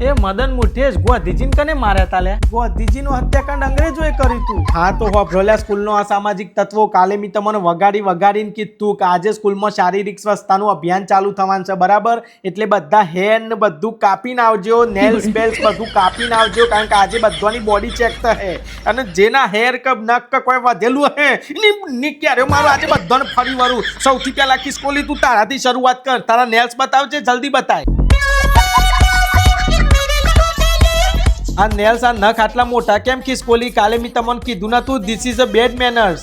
એ મદન મુઠેશ ગોધીજીન કને માર્યા તાલે? ગોધીજીનું હત્યાકાંડ અંગ્રેજોએ કર્યું તું. હા તો હોભળોલ્યા સ્કૂલનો અસામાજિક તત્વો, કાલે મી તમને વગાડીને કીધું કે આજે સ્કૂલમાં શારીરિક સ્વસ્થતાનું અભિયાન ચાલુ થવાનું છે, બરાબર? એટલે બધા હેર ને બધું કાપીને આવજો, નેલ્સ બેલ્સ બધું કાપીને આવજો, કારણ કે આજે બધાની બોડી ચેક થશે અને જેના હેર કે નખ કે કોઈ વધેલું હે ની ક્યારે મારું આજે બધાને ફરી વળું. સૌથી પહેલા ખિસકોલી તું તારાથી શરૂઆત કર. તારા નેલ્સ બતાવજે, જલ્દી બતાય. આ નેલ્સ આ નખ આટલા મોટા કેમ ખિસકોલી? કાલે મેં તમને કીધું ના તું this is a bed manners.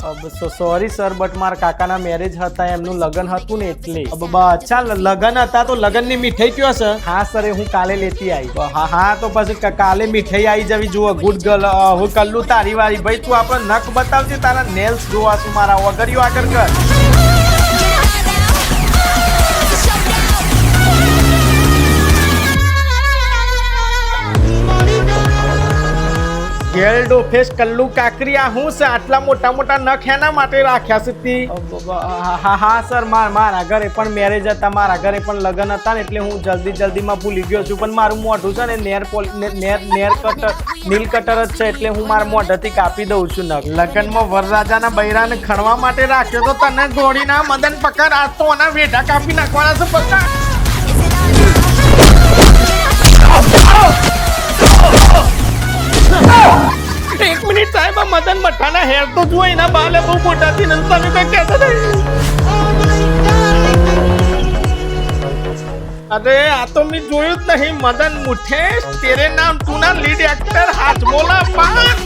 Sorry sir, but મારા કાકાના મેરેજ હતા, એમનું લગ્ન હતું ને એટલે. અચ્છા લગ્ન હતા તો લગ્નની મીઠાઈ કયો છે? હા સર, હું કાલે લેતી આવી. હા તો પછી કાલે મીઠાઈ આવી જવી જુઓ. Good girl. હું કલ્લું તારી વારી. ભાઈ તું આપણે નખ બતાવજે, તારા નેલ્સ જોવાશું મારા. વગરિયો આગળ કર. ગેલ્ડો ફેસ કલ્લુ કાકરિયા હું છે? આટલા મોટા મોટા નખ એના માટે રાખ્યા છે તી? હા સર, મારા ઘરે પણ મેરેજ હતા, મારા ઘરે પણ લગ્ન હતા ને એટલે હું જલ્દીમાં ભૂલી ગયો છું. પણ મારું મોઢું છે ને નેલ કટર જ છે, એટલે હું મારા મોઢાથી કાપી દઉં છું નખ. લગ્નમાં વરરાજાના બૈરાને ખણવા માટે રાખ્યો તો તને ગોળીના મદન પકડ. આ તો આના વેઢા કાપી નાખવાના છે પકડ. એક મિનિટ સાહેબ, આ મદન મઠાના હેર તો જુઓ, એના બાલે બહુ મોટા થી તમે કઈ કહેતા નહીં. અરે આ તો મેં જોયું જ નહીં. મદન મુઠેશ, તેરે નામ ટૂના લીડ એક્ટર હાજમોલા પાન.